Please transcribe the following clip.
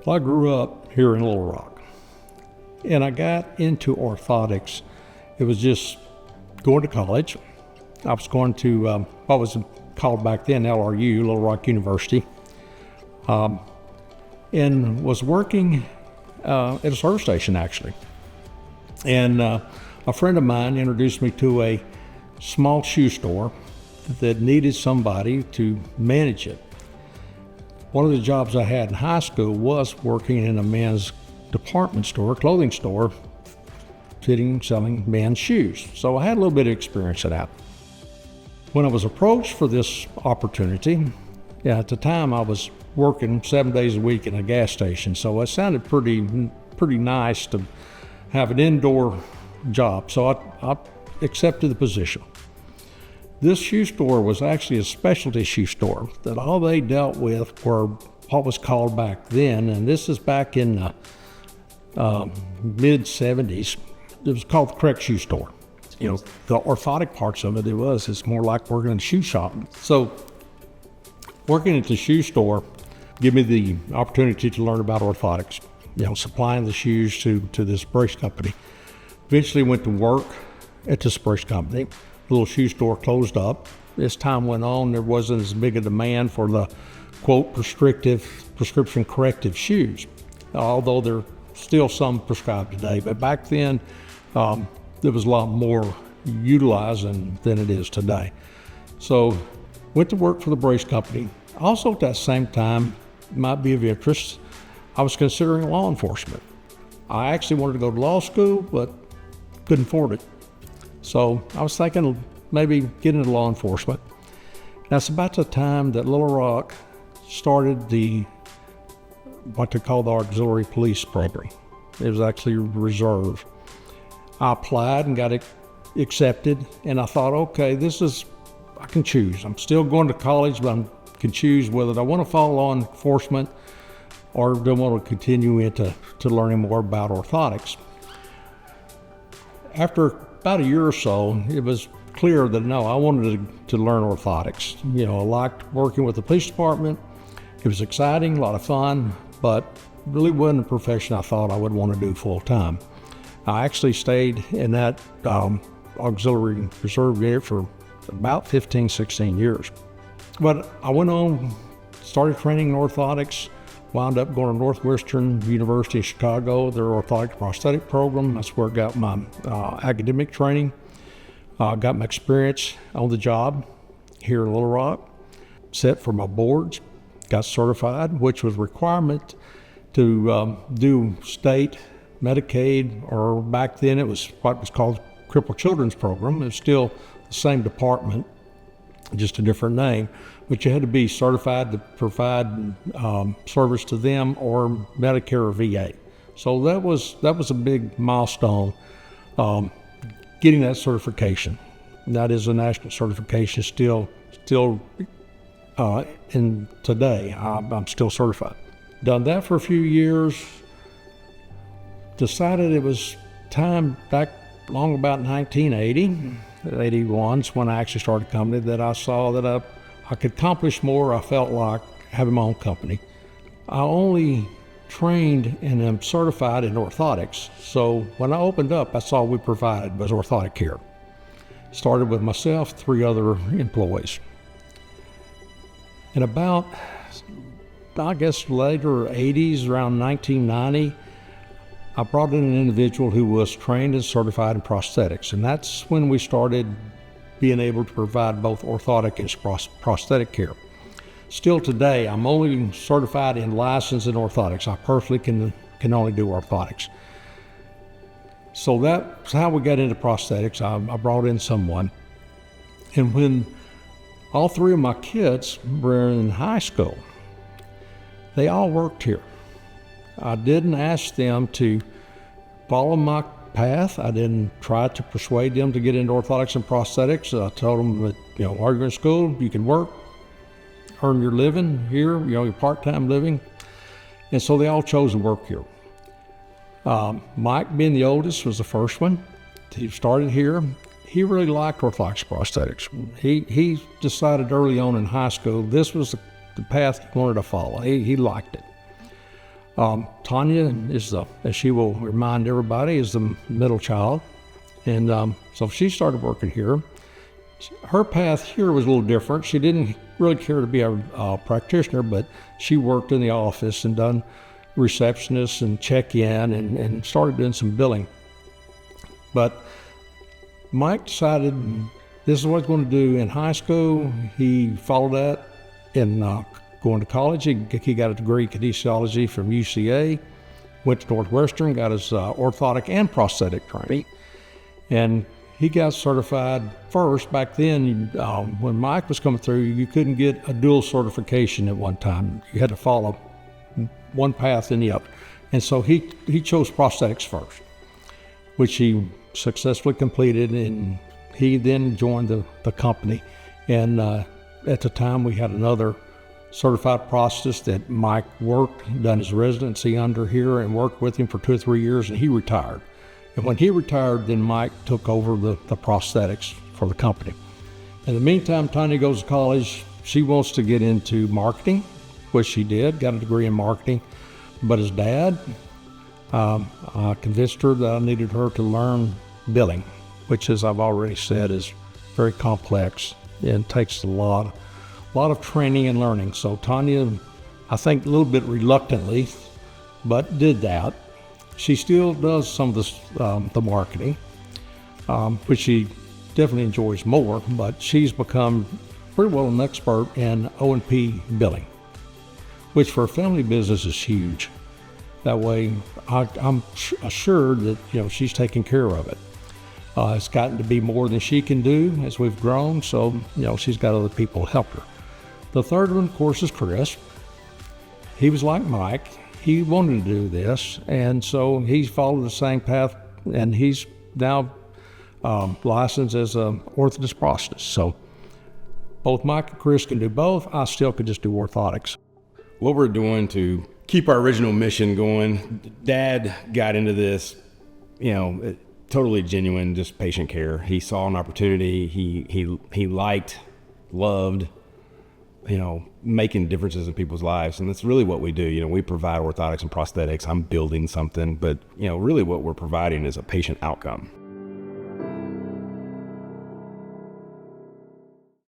Well, I grew up here in Little Rock, and I got into orthotics. It was just going to college. I was going to what was called back then LRU, Little Rock University, and was working at a service station actually. And a friend of mine introduced me to a small shoe store that needed somebody to manage it. One of the jobs I had in high school was working in a men's department store, clothing store, selling men's shoes. So I had a little bit of experience in that. When I was approached for this opportunity, at the time I was working 7 days a week in a gas station, so it sounded pretty nice to have an indoor job. So I accepted the position. This shoe store was actually a specialty shoe store that all they dealt with were what was called back then, and this is back in the mid 70s, it was called the correct shoe store. You know, the orthotic parts of it's more like working in a shoe shop. So working at the shoe store gave me the opportunity to learn about orthotics, you know, supplying the shoes to this brace company. Eventually went to work at this brace company. The little shoe store closed up. As time went on, there wasn't as big a demand for the, quote, prescription corrective shoes, although there are still some prescribed today. But back then, there was a lot more utilized than it is today. So went to work for the brace company. Also at that same time, might be of interest, I was considering law enforcement. I actually wanted to go to law school, but couldn't afford it. So I was thinking of maybe getting into law enforcement. That's about the time that Little Rock started what they call the auxiliary police program. It was actually reserve. I applied and got accepted, and I thought, okay, I can choose. I'm still going to college, but I can choose whether I want to follow law enforcement or do I want to continue into learning more about orthotics. After about a year or so, it was clear that no, I wanted to learn orthotics. You know, I liked working with the police department. It was exciting, a lot of fun, but really wasn't a profession I thought I would want to do full time. I actually stayed in that auxiliary reserve unit for about 15, 16 years. But I went on, started training in orthotics, wound up going to Northwestern University in Chicago, their Orthotics Prosthetics program. That's where I got my academic training, got my experience on the job here in Little Rock, set for my boards, got certified, which was requirement to do state Medicaid, or back then it was what was called Crippled Children's Program. It was still the same department, just a different name, but you had to be certified to provide service to them or Medicare or VA. So that was a big milestone, getting that certification. And that is a national certification still in today. I'm still certified. Done that for a few years. Decided it was time back long about 1980, 81 is when I actually started a company, that I saw that I could accomplish more. I felt like having my own company. I only trained and am certified in orthotics. So when I opened up, that's all we provided was orthotic care. Started with myself, 3 other employees. And about, I guess, later 80s, around 1990, I brought in an individual who was trained and certified in prosthetics, and that's when we started being able to provide both orthotic and prosthetic care. Still today, I'm only certified and licensed in orthotics. I personally can only do orthotics. So that's how we got into prosthetics. I brought in someone, and when all 3 of my kids were in high school, they all worked here. I didn't ask them to follow my path. I didn't try to persuade them to get into orthotics and prosthetics. I told them that, you know, while you're in school, you can work, earn your living here, you know, your part-time living. And so they all chose to work here. Mike, being the oldest, was the first one. He started here. He really liked orthotics prosthetics. He decided early on in high school this was the path he wanted to follow. He liked it. Tanya is as she will remind everybody, is the middle child. And so she started working here. Her path here was a little different. She didn't really care to be a practitioner, but she worked in the office and done receptionist and check-in and started doing some billing. But Mike decided this is what he's going to do in high school. He followed that in going to college. He got a degree in kinesiology from UCA, went to Northwestern, got his orthotic and prosthetic training. And he got certified first. Back then, when Mike was coming through, you couldn't get a dual certification at one time. You had to follow one path and the other. And so he chose prosthetics first, which he successfully completed, and he then joined the company. And at the time, we had another certified prosthetist that Mike worked, done his residency under here, and worked with him for 2 or 3 years, and he retired. And when he retired, then Mike took over the prosthetics for the company. In the meantime, Tanya goes to college. She wants to get into marketing, which she did, got a degree in marketing. But his dad, I convinced her that I needed her to learn billing, which, as I've already said, is very complex and takes a lot of training and learning. So Tanya, I think a little bit reluctantly, but did that. She still does some of the marketing, which she definitely enjoys more, but she's become pretty well an expert in O&P billing, which for a family business is huge. That way, I'm assured that she's taking care of it. It's gotten to be more than she can do as we've grown, so she's got other people to help her. The third one, of course, is Chris. He was like Mike. He wanted to do this, and so he's followed the same path, and he's now licensed as an orthotist prosthetist. So both Mike and Chris can do both. I still could just do orthotics. What we're doing to keep our original mission going, Dad got into this, totally genuine, just patient care. He saw an opportunity. He liked, loved, making differences in people's lives. And that's really what we do. We provide orthotics and prosthetics. I'm building something, but really what we're providing is a patient outcome.